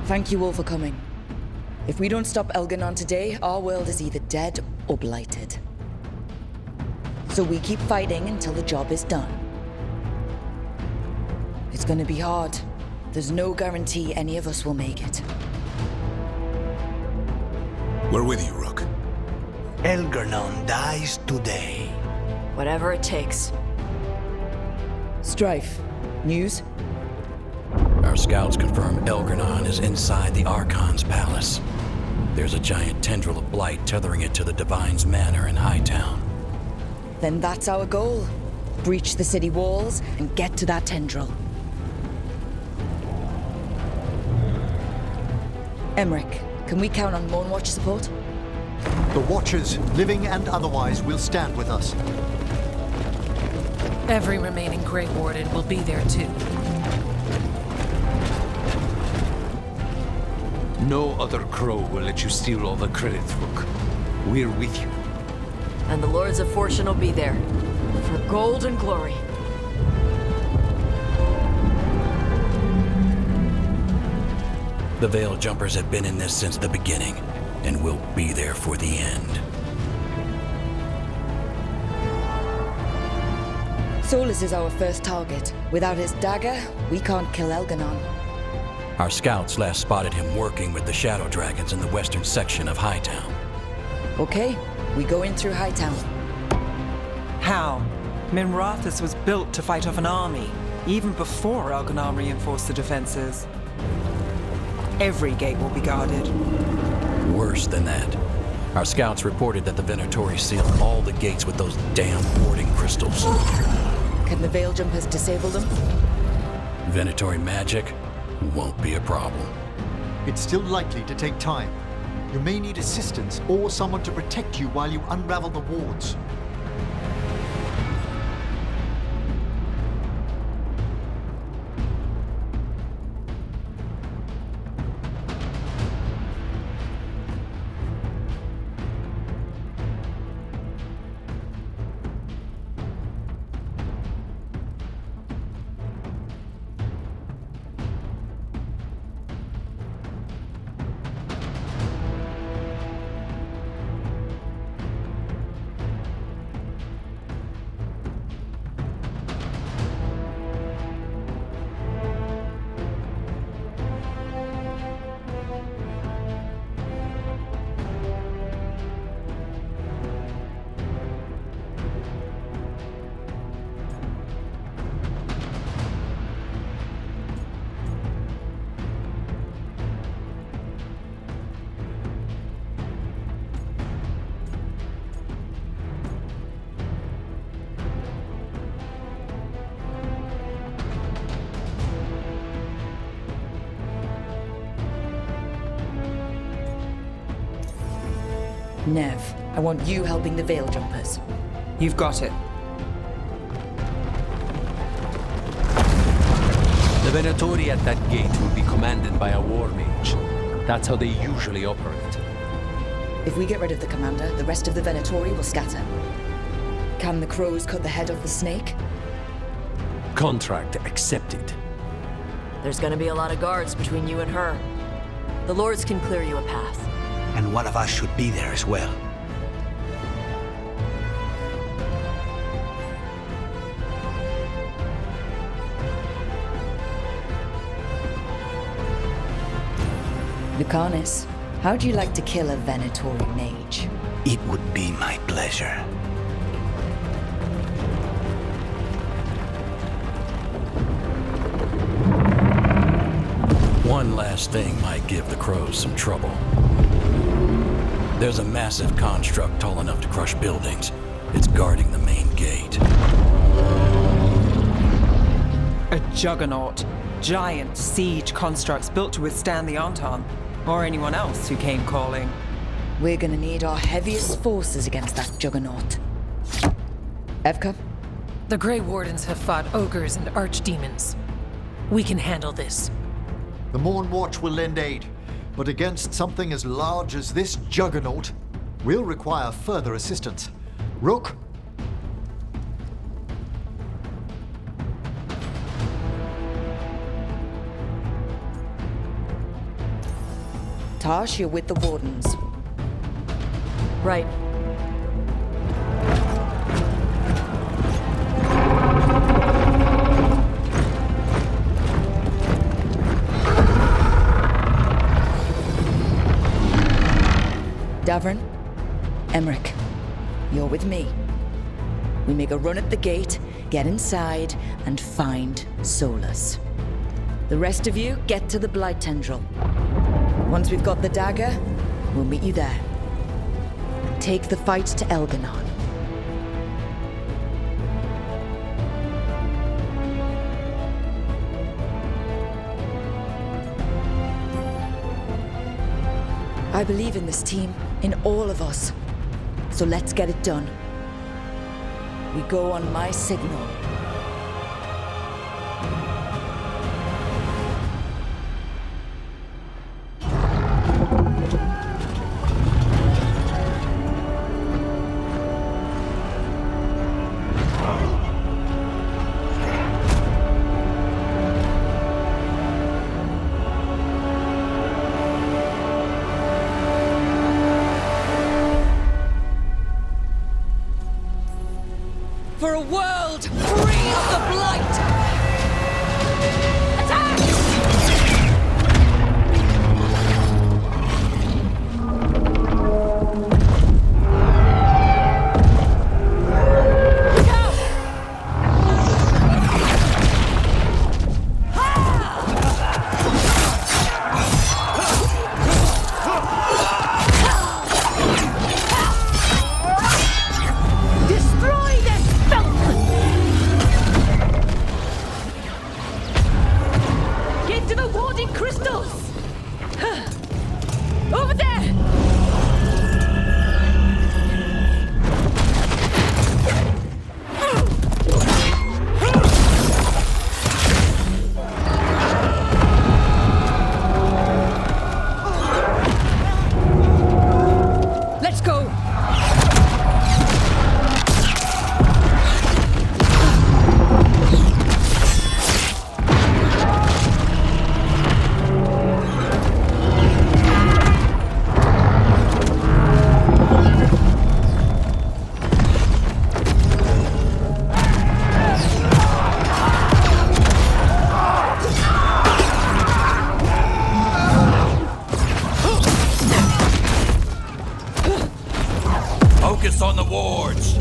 Thank you all for coming. If we don't stop Elganon today, our world is either dead or blighted. So we keep fighting until the job is done. It's gonna be hard. There's no guarantee any of us will make it. We're with you, Rook. Elganon dies today. Whatever it takes. Strife, news? Our scouts confirm Elganon is inside the Archon's palace. There's a giant tendril of blight tethering it to the Divine's manor in Hightown. Then that's our goal. Breach the city walls and get to that tendril. Emmerich, can we count on Moonwatch support? The Watchers, living and otherwise, will stand with us. Every remaining Grey Warden will be there too. No other crow will let you steal all the credit, Rook. We're with you. And the Lords of Fortune will be there. For gold and glory. The Veil Jumpers have been in this since the beginning, and will be there for the end. Solus is our first target. Without his dagger, we can't kill Elganon. Our scouts last spotted him working with the Shadow Dragons in the western section of Hightown. Okay, we go in through Hightown. How? Minrathus was built to fight off an army, even before Elganon reinforced the defenses. Every gate will be guarded. Worse than that. Our scouts reported that the Venatori sealed all the gates with those damn warding crystals. Can the Veil Jumpers disable them? Venatori magic won't be a problem. It's still likely to take time. You may need assistance or someone to protect you while you unravel the wards. Nev, I want you helping the Veil Jumpers. You've got it. The Venatori at that gate will be commanded by a war mage. That's how they usually operate. If we get rid of the commander, the rest of the Venatori will scatter. Can the crows cut the head off the snake? Contract accepted. There's gonna be a lot of guards between you and her. The Lords can clear you a path. And one of us should be there as well. Lucanus, how'd you like to kill a Venatori mage? It would be my pleasure. One last thing might give the crows some trouble. There's a massive construct tall enough to crush buildings. It's guarding the main gate. A juggernaut. Giant siege constructs built to withstand the Anton, or anyone else who came calling. We're gonna need our heaviest forces against that juggernaut. Evka? The Grey Wardens have fought ogres and archdemons. We can handle this. The Morn Watch will lend aid, but against something as large as this juggernaut, we'll require further assistance. Rook? Tosh, you're with the Wardens. Right. Davrin, Emmerich, you're with me. We make a run at the gate, get inside, and find Solus. The rest of you get to the Blight Tendril. Once we've got the dagger, we'll meet you there. Take the fight to Elganon. I believe in this team, in all of us. So let's get it done. We go on my signal. For a world free of the Blight! Attack! Over there! Let's go! Focus on the wards!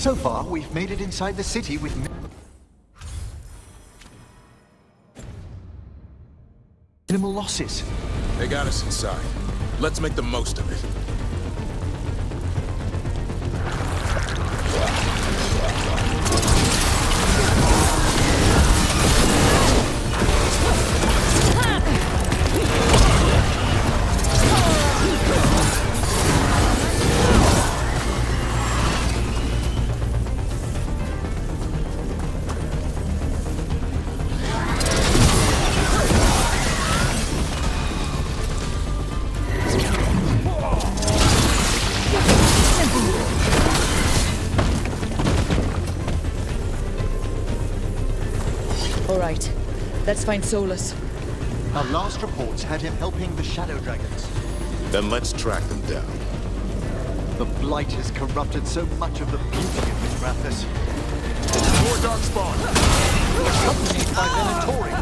So far, we've made it inside the city with minimal losses. They got us inside. Let's make the most of it. All right, let's find Solus. Our last reports had him helping the Shadow Dragons. Then let's track them down. The Blight has corrupted so much of the beauty of Mithrathus. More Darkspawn! Accompanied by Venatori.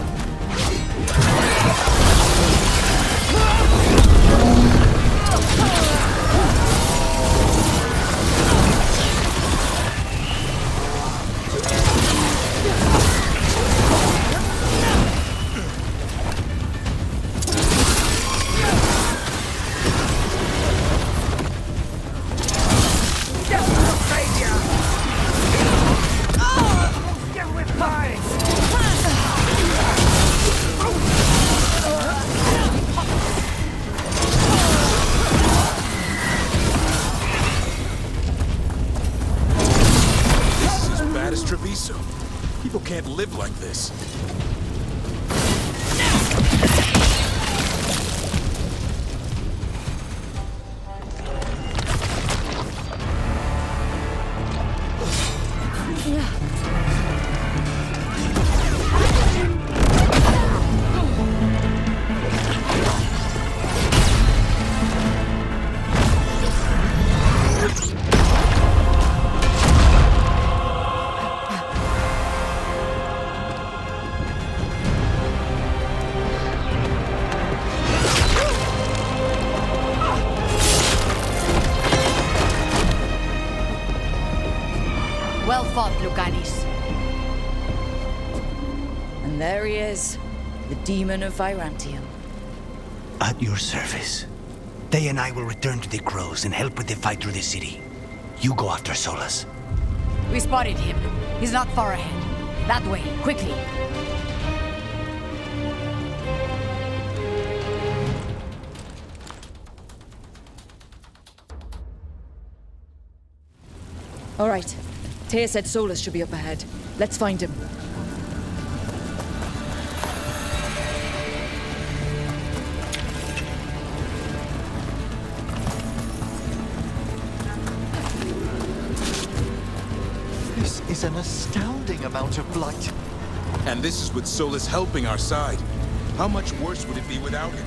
People can't live like this. Well fought, Lucanis. And there he is, the demon of Virantium. At your service. They and I will return to the Crows and help with the fight through the city. You go after Solus. We spotted him. He's not far ahead. That way, quickly. All right. Taya said Solus should be up ahead. Let's find him. This is an astounding amount of blight. And this is with Solus helping our side. How much worse would it be without him?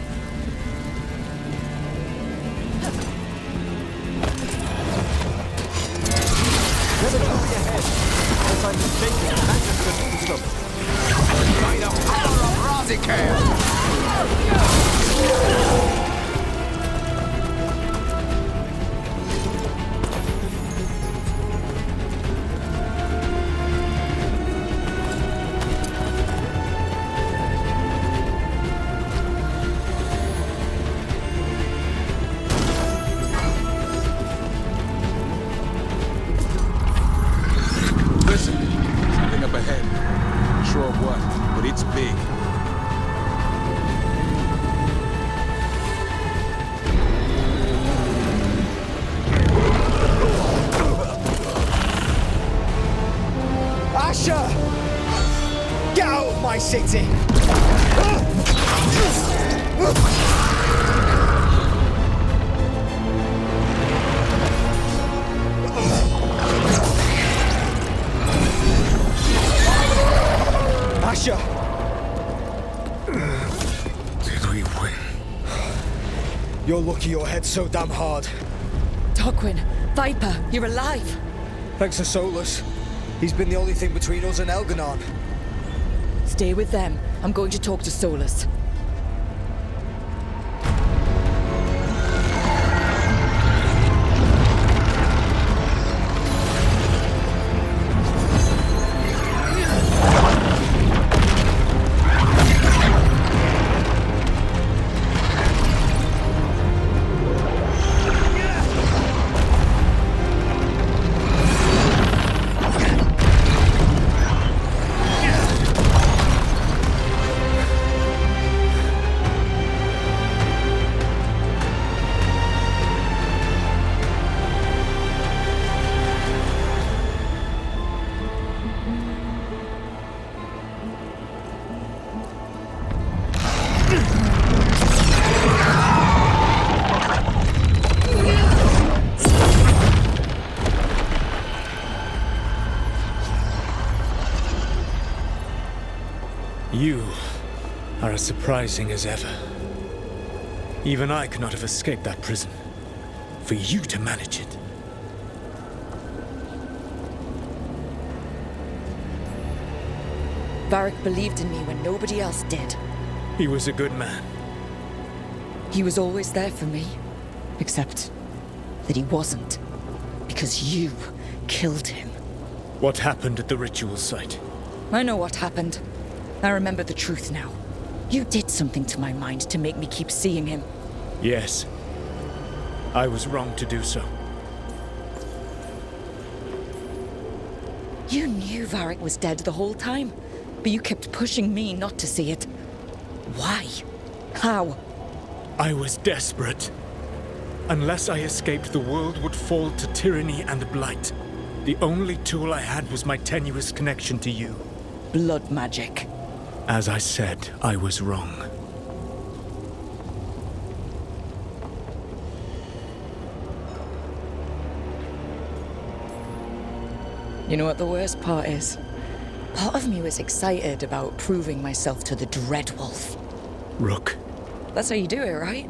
By the power of Razikar! Listen, something up ahead. Not sure of what, but it's big. Asher! Get out of my city! Asher! Did we win? You're lucky your head's so damn hard. Tarquin, Viper, you're alive. Thanks to Solus. He's been the only thing between us and Elganon. Stay with them. I'm going to talk to Solus. You are as surprising as ever. Even I could not have escaped that prison. For you to manage it. Varric believed in me when nobody else did. He was a good man. He was always there for me. Except that he wasn't. Because you killed him. What happened at the ritual site? I know what happened. I remember the truth now. You did something to my mind to make me keep seeing him. Yes. I was wrong to do so. You knew Varric was dead the whole time, but you kept pushing me not to see it. Why? How? I was desperate. Unless I escaped, the world would fall to tyranny and blight. The only tool I had was my tenuous connection to you. Blood magic. As I said, I was wrong. You know what the worst part is? Part of me was excited about proving myself to the Dreadwolf. Rook. That's how you do it, right?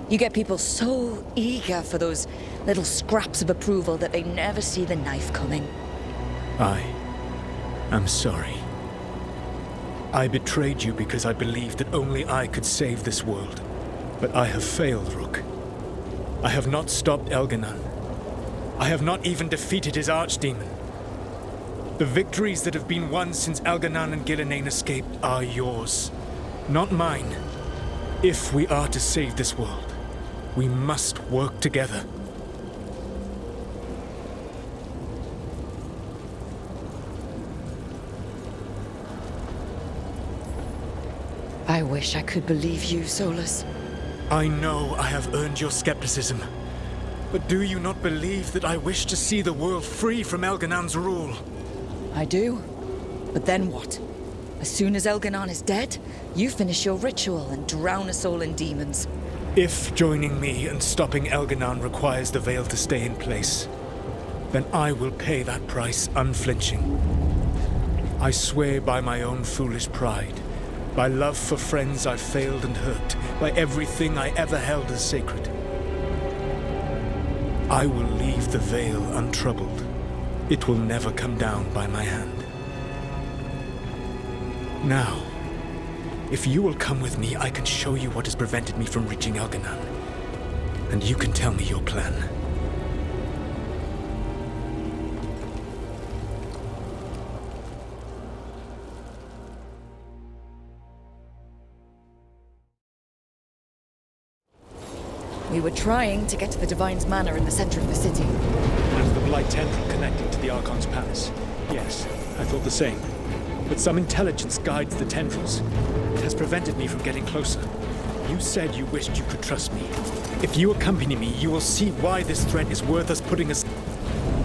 You get people so eager for those little scraps of approval that they never see the knife coming. I am sorry. I betrayed you because I believed that only I could save this world. But I have failed, Rook. I have not stopped Elganon. I have not even defeated his archdemon. The victories that have been won since Elganon and Gillenane escaped are yours, not mine. If we are to save this world, we must work together. I wish I could believe you, Solus. I know I have earned your skepticism. But do you not believe that I wish to see the world free from Elganon's rule? I do. But then what? As soon as Elganon is dead, you finish your ritual and drown us all in demons. If joining me and stopping Elganon requires the Veil to stay in place, then I will pay that price unflinching. I swear by my own foolish pride, by love for friends I've failed and hurt, by everything I ever held as sacred. I will leave the Veil untroubled. It will never come down by my hand. Now, if you will come with me, I can show you what has prevented me from reaching Elganon. And you can tell me your plan. We were trying to get to the Divine's Manor in the center of the city. And the Blight Tendril connecting to the Archon's palace. Yes, I thought the same. But some intelligence guides the tendrils. It has prevented me from getting closer. You said you wished you could trust me. If you accompany me, you will see why this threat is worth us putting us...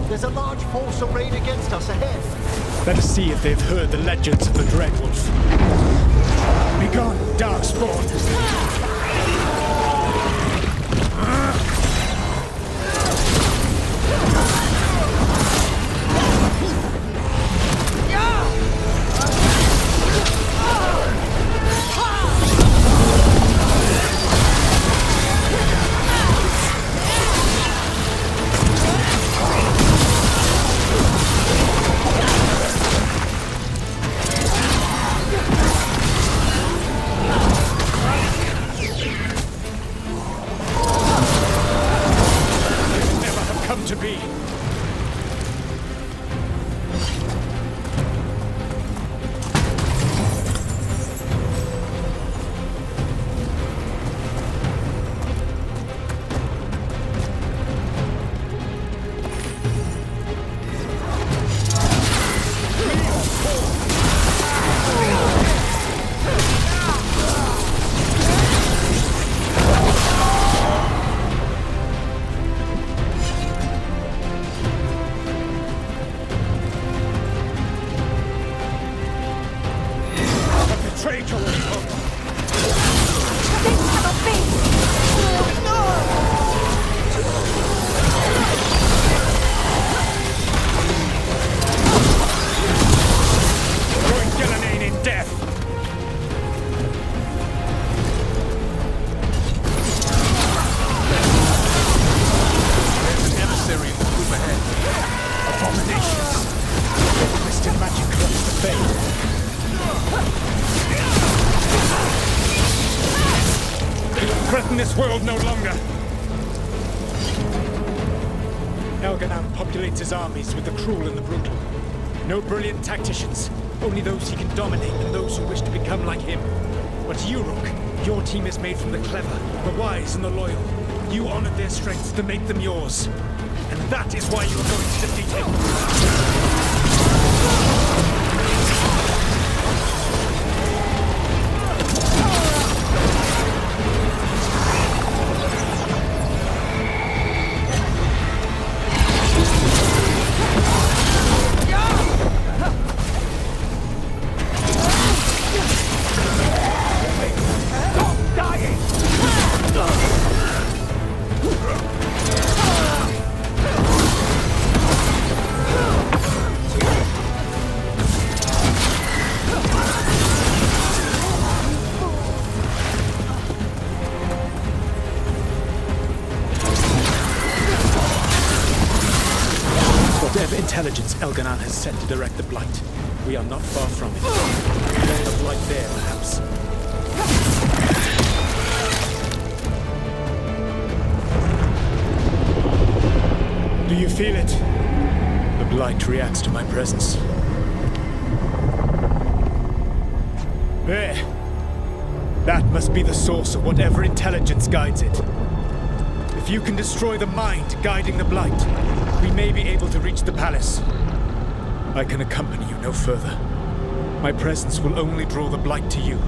There's a large force arrayed against us ahead. Let us see if they've heard the legends of the Dreadwolf. Begone, Darkspawn! this world no longer. Elganan populates his armies with the cruel and the brutal. No brilliant tacticians, only those he can dominate and those who wish to become like him. But you, Rook, your team is made from the clever, the wise, and the loyal. You honored their strengths to make them yours. And that is why you are going to defeat him. Whatever intelligence Elganan has sent to direct the Blight, we are not far from it. There's a Blight there, perhaps. Do you feel it? The Blight reacts to my presence. There. That must be the source of whatever intelligence guides it. If you can destroy the mind guiding the Blight, we may be able to reach the palace. I can accompany you no further. My presence will only draw the Blight to you.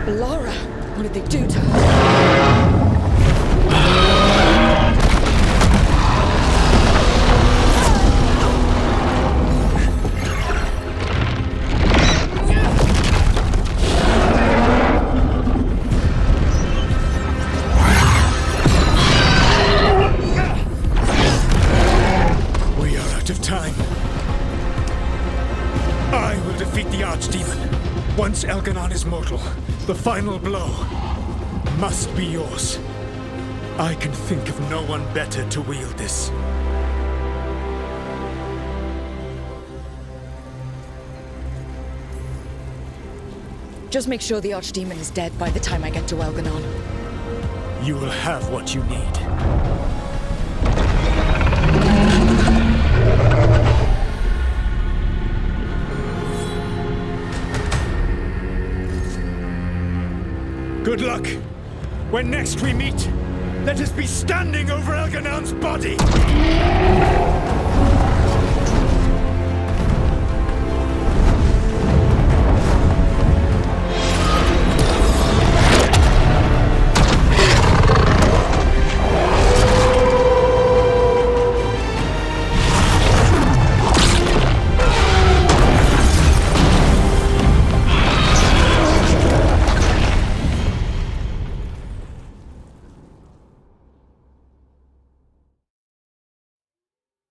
Laura, what did they do to her? We are out of time. I will defeat the Archdemon. Once Elganan is mortal, the final blow must be yours. I can think of no one better to wield this. Just make sure the Archdemon is dead by the time I get to Elganan. You will have what you need. Good luck. When next we meet, let us be standing over Elganan's body!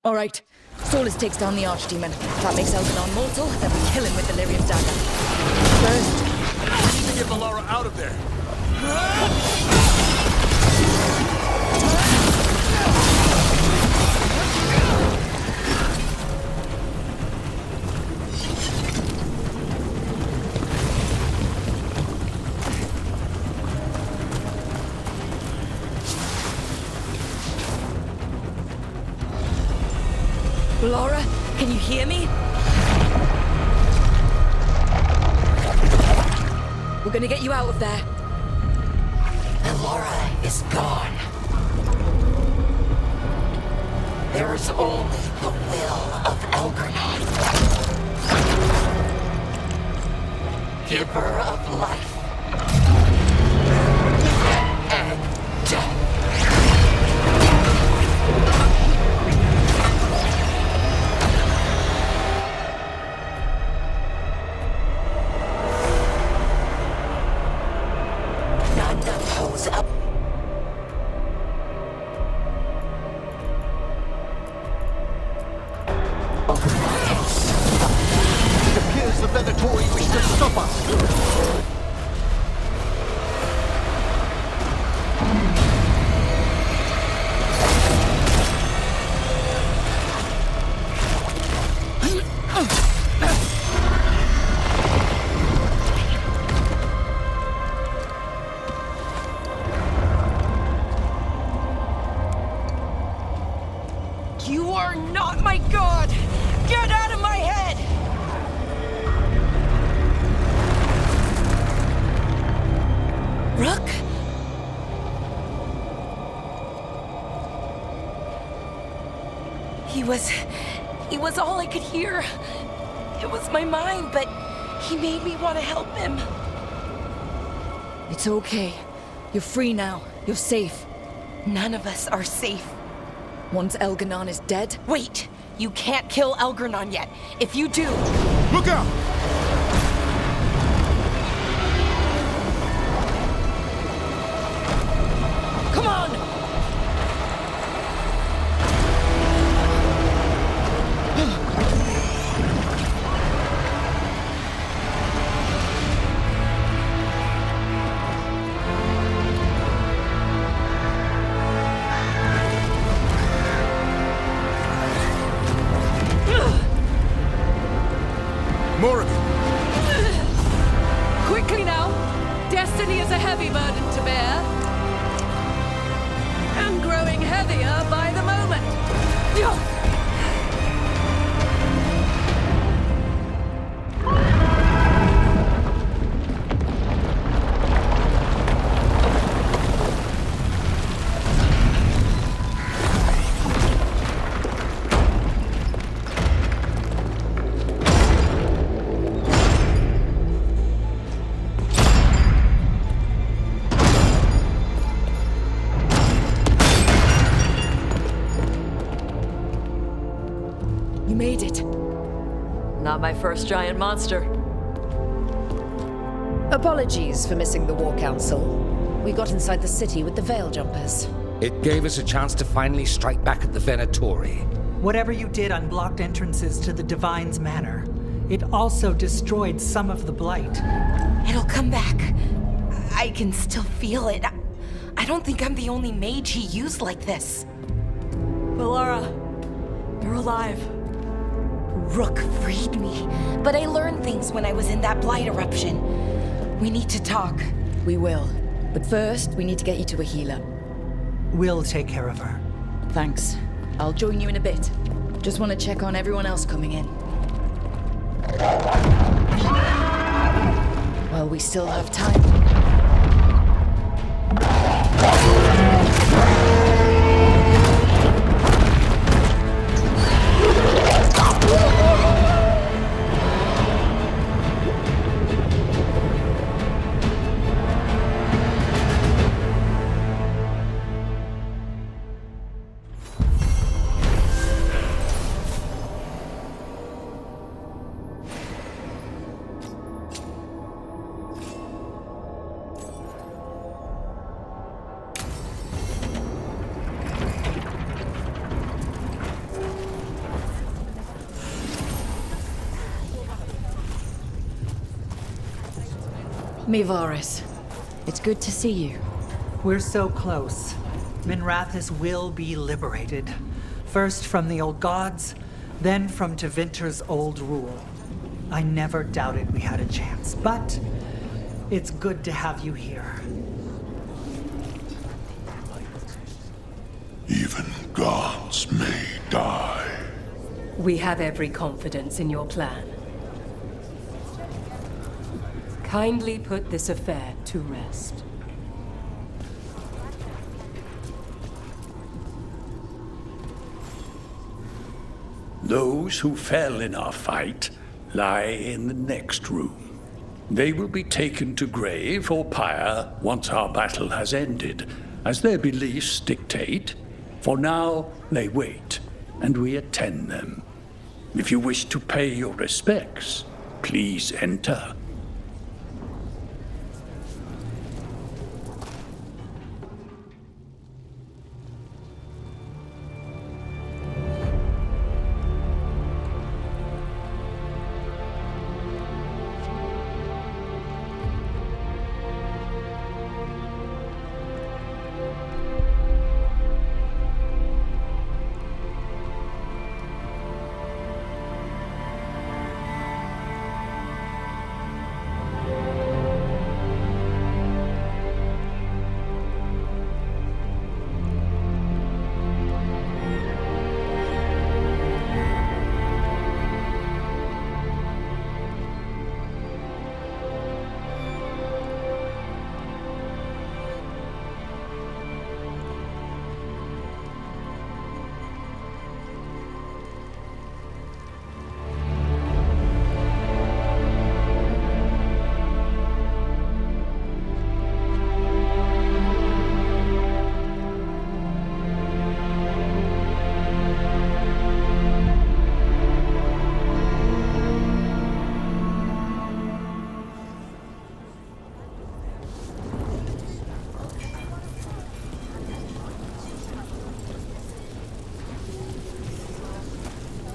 All right. Solus takes down the Archdemon. That makes Elganan mortal, then we kill him with the Lyrium dagger. First, We need to get Valara out of there. Laura, can you hear me? We're gonna get you out of there. Laura is gone. There is only the will of Elgarnan. Giver of life and death. You are not my god! Get out of my head! Rook? He was all I could hear. It was my mind, but he made me want to help him. It's okay. You're free now. You're safe. None of us are safe. Once Elganon is dead... Wait! You can't kill Elganon yet. If you do... Look out! Come on! More of it! Quickly now! Destiny is a heavy burden to bear. And growing heavier by the moment. You made it. Not my first giant monster. Apologies for missing the War Council. We got inside the city with the Veil Jumpers. It gave us a chance to finally strike back at the Venatori. Whatever you did unblocked entrances to the Divine's Manor. It also destroyed some of the Blight. It'll come back. I can still feel it. I don't think I'm the only mage he used like this. Bellara, you're alive. Rook freed me, but I learned things when I was in that Blight eruption. We need to talk. We will. But first, we need to get you to a healer. We'll take care of her. Thanks. I'll join you in a bit. Just want to check on everyone else coming in. Well, we still have time. Mivaris, it's good to see you. We're so close. Minrathis will be liberated. First from the old gods, then from Tevinter's old rule. I never doubted we had a chance, but it's good to have you here. Even gods may die. We have every confidence in your plan. Kindly put this affair to rest. Those who fell in our fight lie in the next room. They will be taken to grave or pyre once our battle has ended, as their beliefs dictate. For now, they wait, and we attend them. If you wish to pay your respects, please enter.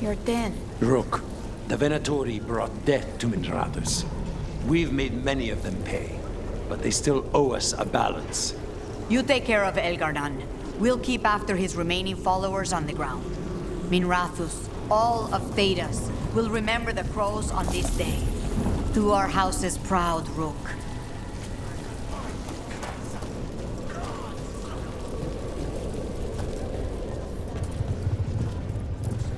You're thin. Rook, the Venatori brought death to Minrathus. We've made many of them pay, but they still owe us a balance. You take care of Elgar'nan. We'll keep after his remaining followers on the ground. Minrathus, all of Thedas, will remember the crows on this day. To our house's proud Rook.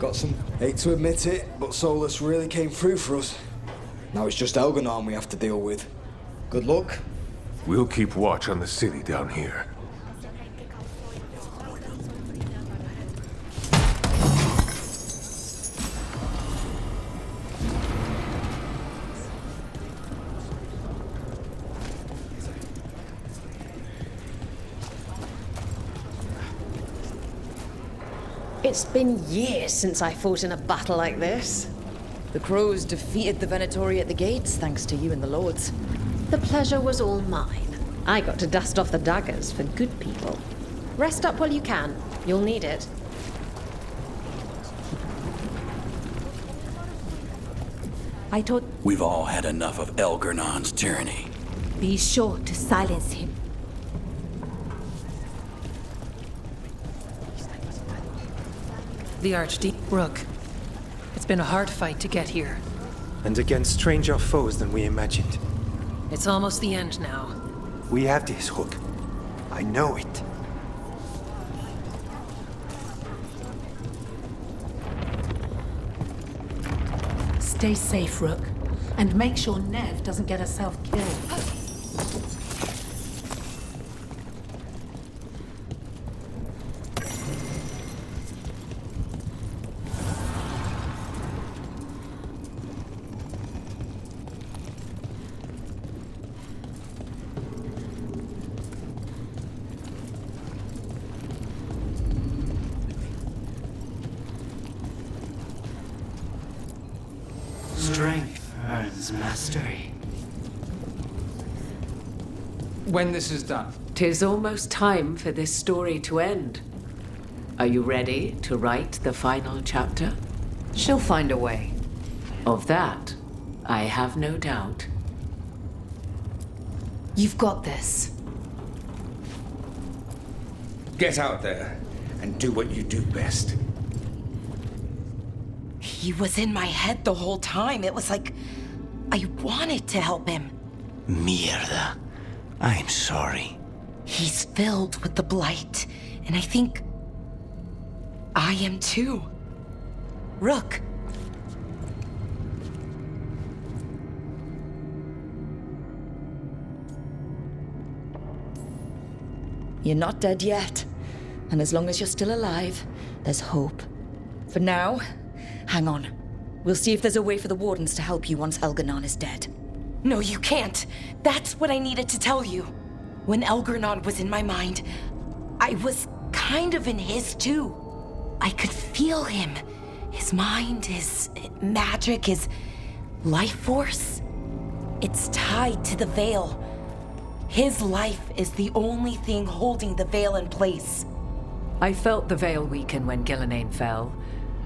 Got some. Hate to admit it, but Solus really came through for us. Now it's just Elgar'nan we have to deal with. Good luck. We'll keep watch on the city down here. It's been years since I fought in a battle like this. The crows defeated the Venatori at the gates, thanks to you and the lords. The pleasure was all mine. I got to dust off the daggers for good people. Rest up while you can. You'll need it. I thought... We've all had enough of Elgar'nan's tyranny. Be sure to silence him. The Archdeacon. Rook. It's been a hard fight to get here. And against stranger foes than we imagined. It's almost the end now. We have this, Rook. I know it. Stay safe, Rook. And make sure Nev doesn't get herself killed. Strength earns mastery. When this is done. 'Tis almost time for this story to end. Are you ready to write the final chapter? She'll find a way. Of that, I have no doubt. You've got this. Get out there and do what you do best. He was in my head the whole time. It was like I wanted to help him. Mierda. I'm sorry. He's filled with the blight, and I think I am too. Rook. You're not dead yet. And as long as you're still alive, there's hope. For now, hang on. We'll see if there's a way for the Wardens to help you once Elgar'nan is dead. No, you can't. That's what I needed to tell you. When Elgar'nan was in my mind, I was kind of in his too. I could feel him. His mind, his magic, his life force. It's tied to the Veil. His life is the only thing holding the Veil in place. I felt the Veil weaken when Gillenane fell.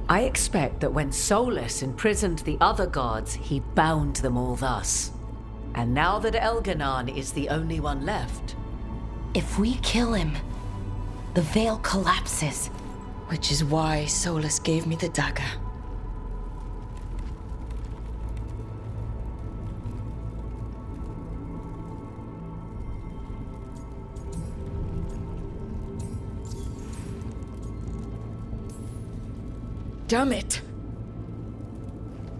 I expect that when Solus imprisoned the other gods, he bound them all thus. And now that Elgar'nan is the only one left... If we kill him, the Veil collapses. Which is why Solus gave me the dagger. Damn it!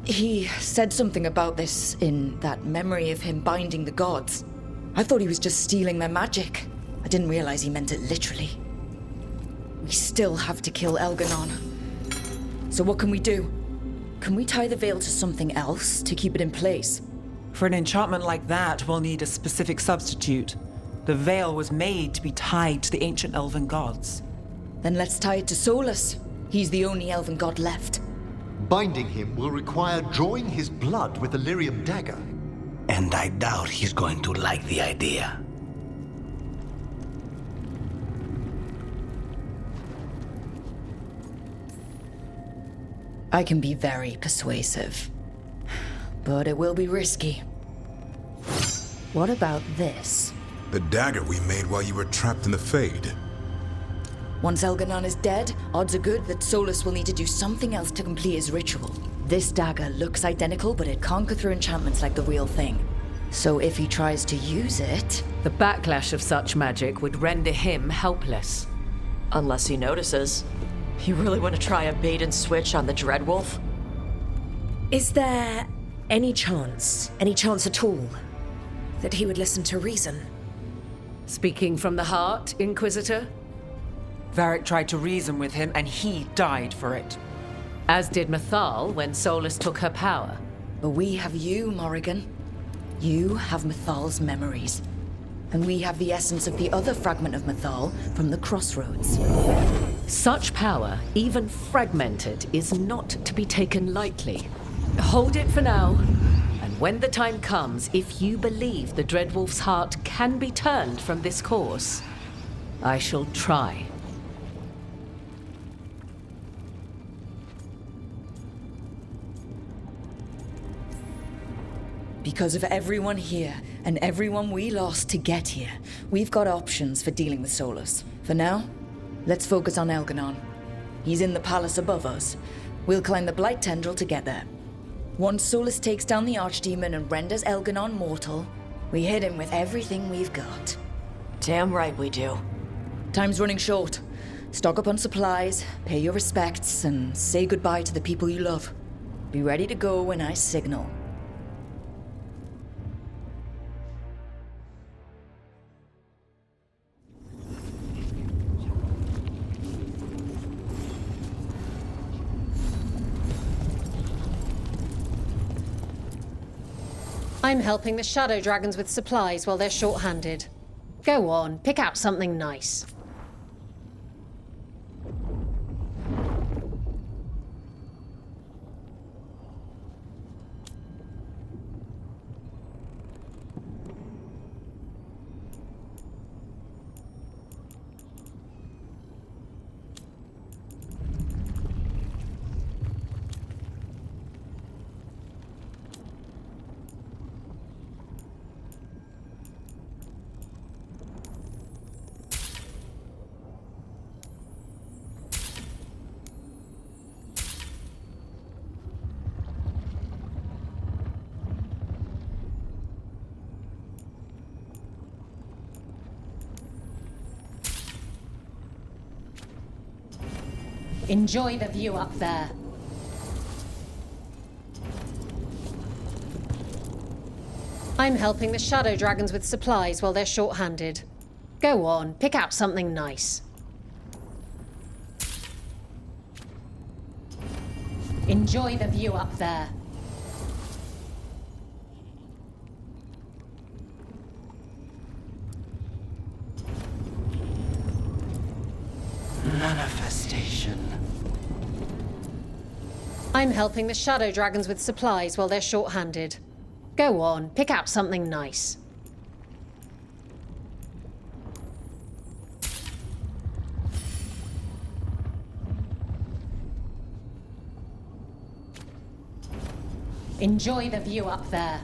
He said something about this in that memory of him binding the gods. I thought he was just stealing their magic. I didn't realize he meant it literally. We still have to kill Elgar'nan. So what can we do? Can we tie the veil to something else to keep it in place? For an enchantment like that, we'll need a specific substitute. The veil was made to be tied to the ancient elven gods. Then let's tie it to Solus. He's the only elven god left. Binding him will require drawing his blood with the lyrium dagger. And I doubt he's going to like the idea. I can be very persuasive. But it will be risky. What about this? The dagger we made while you were trapped in the Fade. Once Elganon is dead, odds are good that Solus will need to do something else to complete his ritual. This dagger looks identical, but it can't go through enchantments like the real thing. So if he tries to use it... The backlash of such magic would render him helpless. Unless he notices. You really want to try a bait and switch on the Dreadwolf? Is there any chance at all, that he would listen to reason? Speaking from the heart, Inquisitor? Varric tried to reason with him, and he died for it. As did Mythal when Solus took her power. But we have you, Morrigan. You have Mythal's memories. And we have the essence of the other fragment of Mythal from the Crossroads. Such power, even fragmented, is not to be taken lightly. Hold it for now. And when the time comes, if you believe the Dreadwolf's heart can be turned from this course, I shall try. Because of everyone here, and everyone we lost to get here, we've got options for dealing with Solus. For now, let's focus on Elganon. He's in the palace above us. We'll climb the Blight Tendril to get there. Once Solus takes down the Archdemon and renders Elganon mortal, we hit him with everything we've got. Damn right we do. Time's running short. Stock up on supplies, pay your respects, and say goodbye to the people you love. Be ready to go when I signal. I'm helping the Shadow Dragons with supplies while they're short-handed. Go on, pick out something nice. Enjoy the view up there. I'm helping the Shadow Dragons with supplies while they're short-handed. Go on, pick out something nice. Enjoy the view up there. Manifestation. I'm helping the Shadow Dragons with supplies while they're short-handed. Go on, pick out something nice. Enjoy the view up there.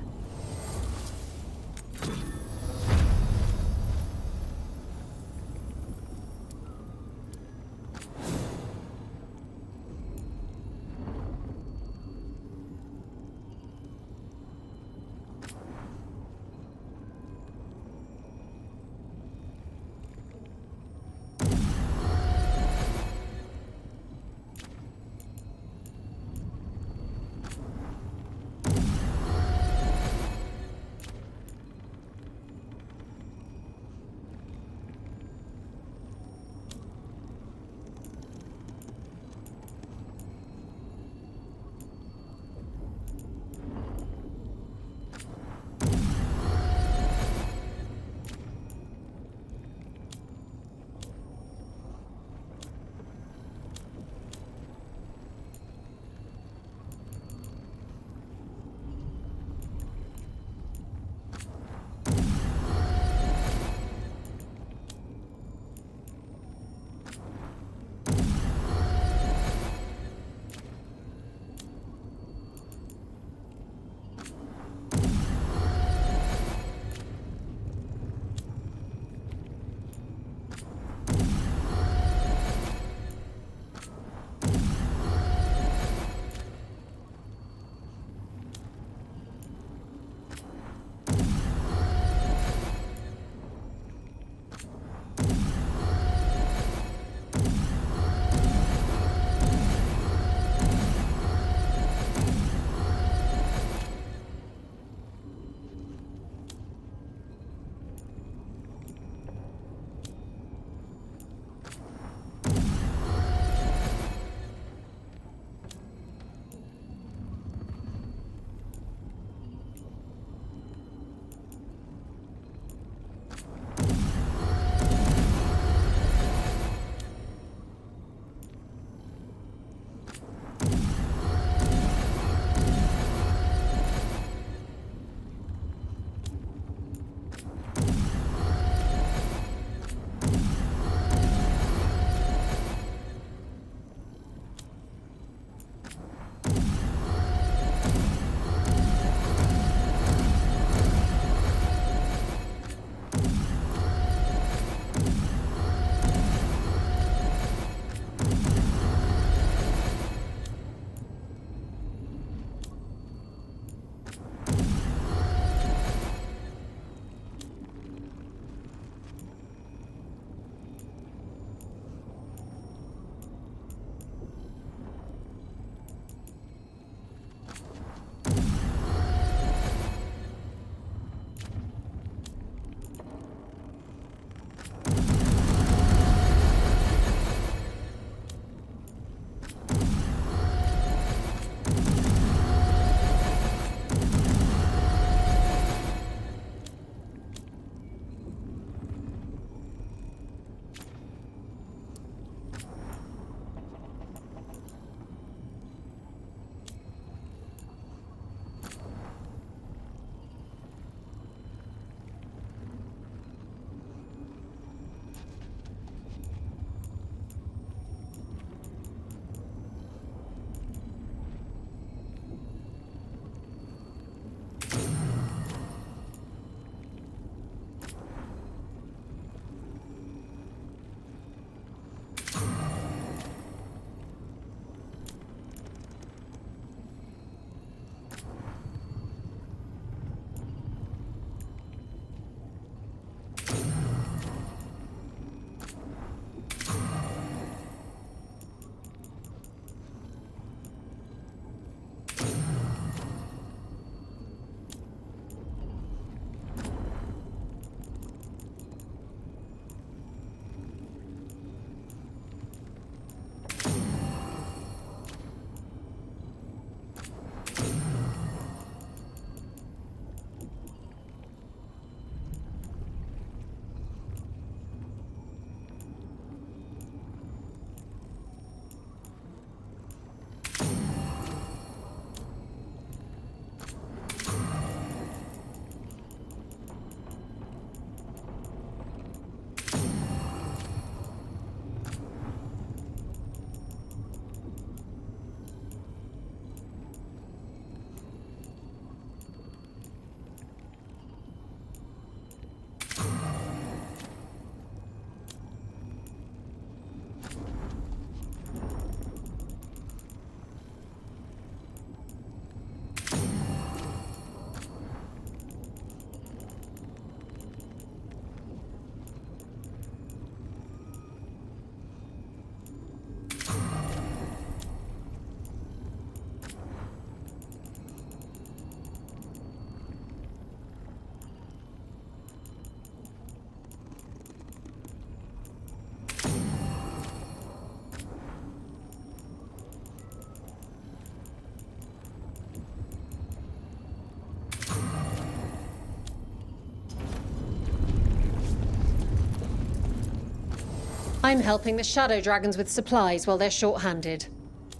I'm helping the Shadow Dragons with supplies while they're short-handed.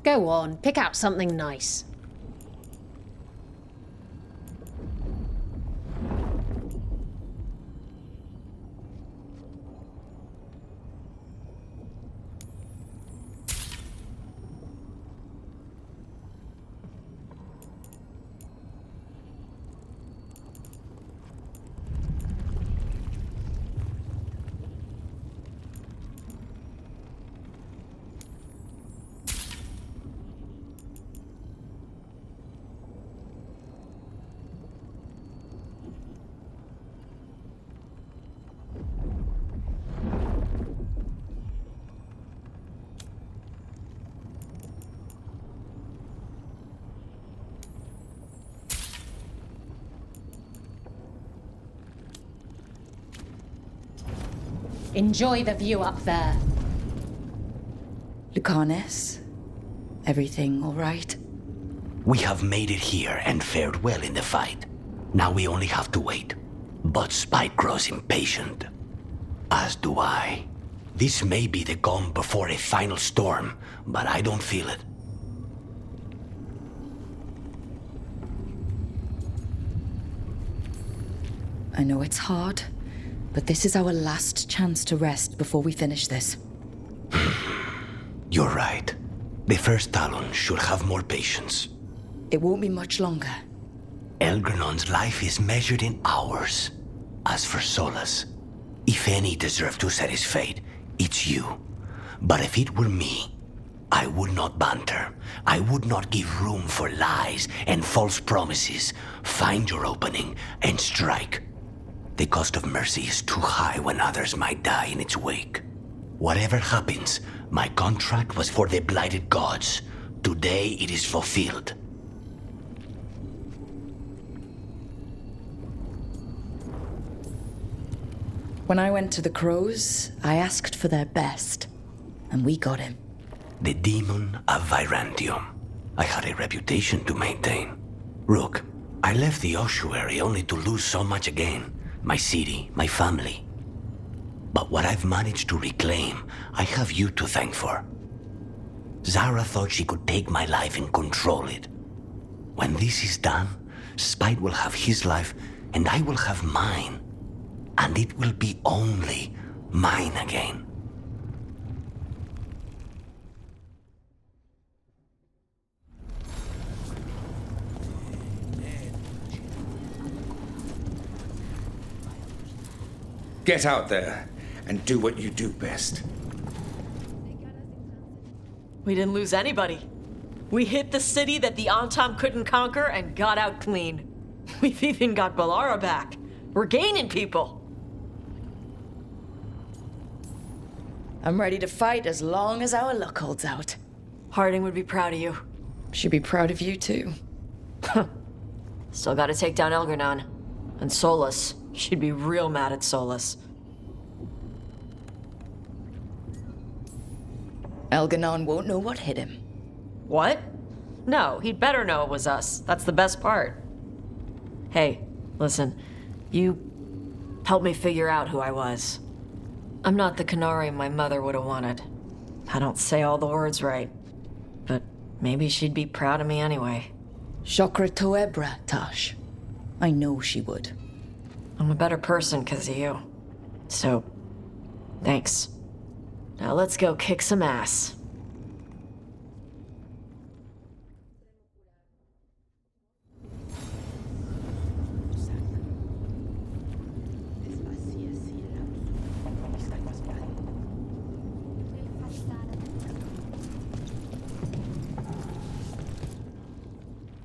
Go on, pick out something nice. Enjoy the view up there. Lucanus, everything all right? We have made it here and fared well in the fight. Now we only have to wait. But Spike grows impatient. As do I. This may be the calm before a final storm, but I don't feel it. I know it's hard, but this is our last chance to rest before we finish this. You're right. The first Talon should have more patience. It won't be much longer. Elgernon's life is measured in hours. As for Solus, if any deserve to set his fate, it's you. But if it were me, I would not banter. I would not give room for lies and false promises. Find your opening and strike. The cost of mercy is too high when others might die in its wake. Whatever happens, my contract was for the blighted gods. Today it is fulfilled. When I went to the Crows, I asked for their best, and we got him. The demon of Virantium. I had a reputation to maintain. Rook, I left the ossuary only to lose so much again. My city, my family. But what I've managed to reclaim, I have you to thank for. Zara thought she could take my life and control it. When this is done, Spite will have his life, and I will have mine. And it will be only mine again. Get out there and do what you do best. We didn't lose anybody. We hit the city that the Antam couldn't conquer and got out clean. We've even got Balara back. We're gaining people. I'm ready to fight as long as our luck holds out. Harding would be proud of you. She'd be proud of you too. Still gotta take down Elgernon. And Solus. She'd be real mad at Solus. Elgernon won't know what hit him. What? No, he'd better know it was us. That's the best part. Hey, listen. You helped me figure out who I was. I'm not the Canary my mother would have wanted. I don't say all the words right. But maybe she'd be proud of me anyway. Chakra Toebra, Tash. I know she would. I'm a better person because of you. So, thanks. Now let's go kick some ass.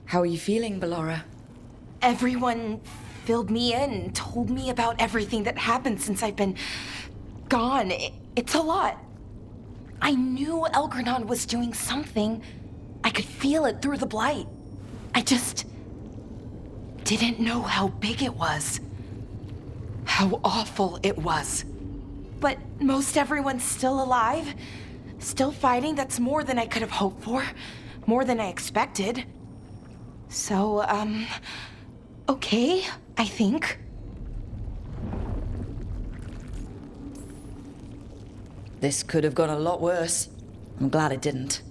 How are you feeling, Balara? Everyone filled me in and told me about everything that happened since I've been gone. It's a lot. I knew Elgernon was doing something. I could feel it through the blight. I just didn't know how big it was. How awful it was. But most everyone's still alive. Still fighting. That's more than I could have hoped for. More than I expected. So, okay, I think. This could have gone a lot worse. I'm glad it didn't.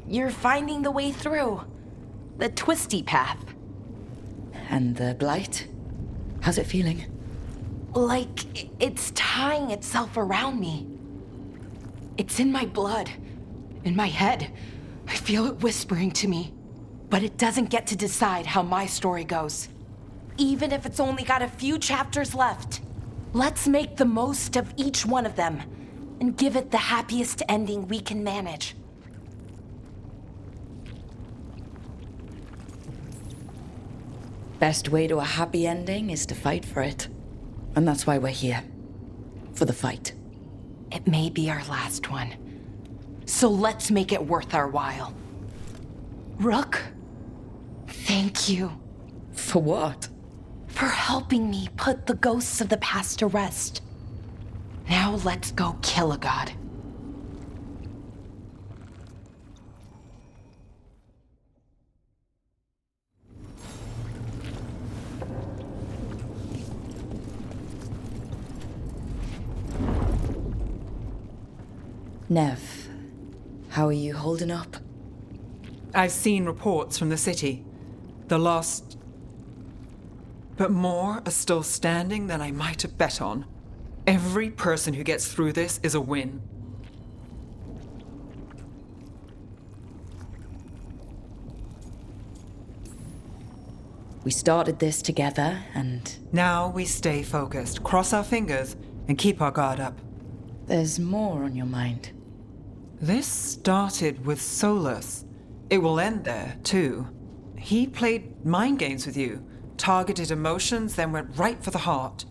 You're finding the way through. The twisty path. And the blight? How's it feeling? Like it's tying itself around me. It's in my blood, in my head. I feel it whispering to me. But it doesn't get to decide how my story goes. Even if it's only got a few chapters left. Let's make the most of each one of them and give it the happiest ending we can manage. Best way to a happy ending is to fight for it. And that's why we're here. For the fight. It may be our last one. So let's make it worth our while. Rook, thank you. For what? For helping me put the ghosts of the past to rest. Now let's go kill a god. Nev, how are you holding up? I've seen reports from the city. The lost... But more are still standing than I might have bet on. Every person who gets through this is a win. We started this together, and... Now we stay focused, cross our fingers, and keep our guard up. There's more on your mind. This started with Solus. It will end there, too. He played mind games with you, targeted emotions, then went right for the heart.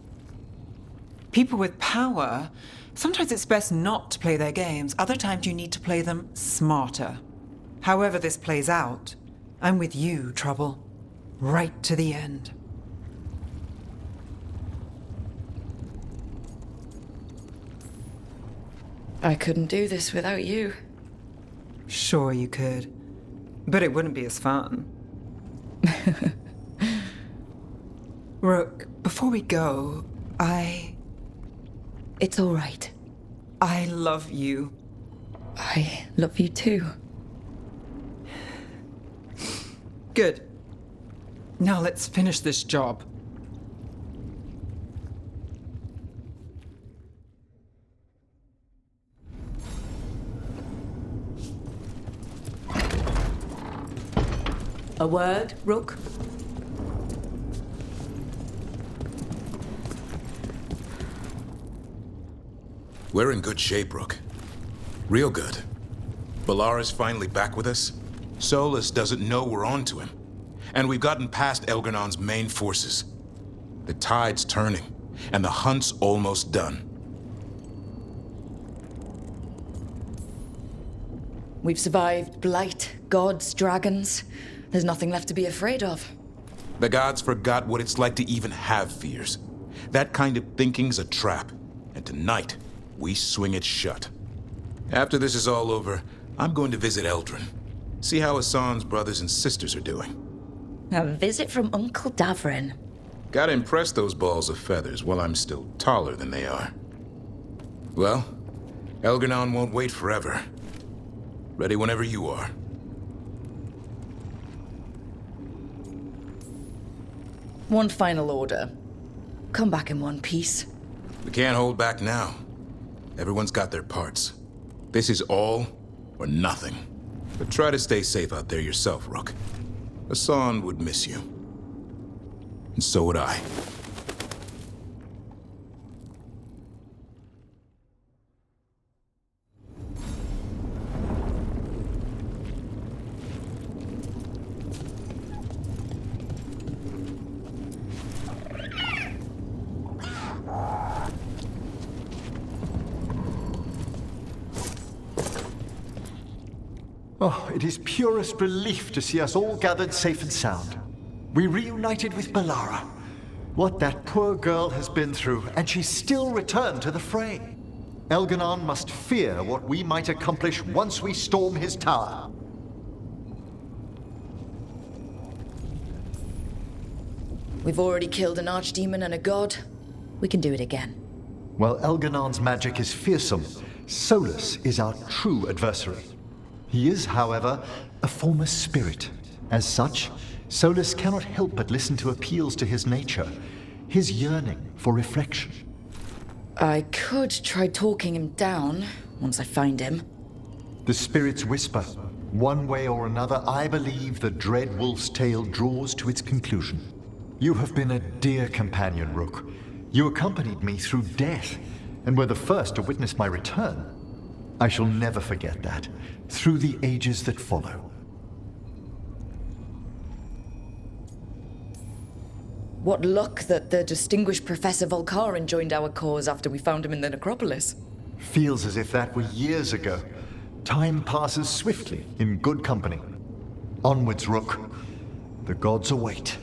People with power, sometimes it's best not to play their games. Other times you need to play them smarter. However this plays out, I'm with you, Trouble. Right to the end. I couldn't do this without you. Sure you could. But it wouldn't be as fun. Rook, before we go, It's all right. I love you. I love you too. Good. Now let's finish this job. A word, Rook? We're in good shape, Rook. Real good. Balara's finally back with us. Solus doesn't know we're on to him. And we've gotten past Elgernon's main forces. The tide's turning, and the hunt's almost done. We've survived blight, gods, dragons. There's nothing left to be afraid of. The gods forgot what it's like to even have fears. That kind of thinking's a trap. And tonight, we swing it shut. After this is all over, I'm going to visit Eldrin. See how Hassan's brothers and sisters are doing. A visit from Uncle Davrin. Gotta impress those balls of feathers while I'm still taller than they are. Well, Elgernon won't wait forever. Ready whenever you are. One final order. Come back in one piece. We can't hold back now. Everyone's got their parts. This is all or nothing. But try to stay safe out there yourself, Rook. Hassan would miss you. And so would I. Oh, it is purest relief to see us all gathered safe and sound. We reunited with Balara. What that poor girl has been through, and she's still returned to the fray. Elgernon must fear what we might accomplish once we storm his tower. We've already killed an archdemon and a god. We can do it again. Well, Elgernon's magic is fearsome, Solus is our true adversary. He is, however, a former spirit. As such, Solus cannot help but listen to appeals to his nature, his yearning for reflection. I could try talking him down once I find him. The spirits whisper. One way or another, I believe the dread wolf's tale draws to its conclusion. You have been a dear companion, Rook. You accompanied me through death, and were the first to witness my return. I shall never forget that, through the ages that follow. What luck that the distinguished Professor Volcarin joined our cause after we found him in the necropolis. Feels as if that were years ago. Time passes swiftly in good company. Onwards, Rook. The gods await.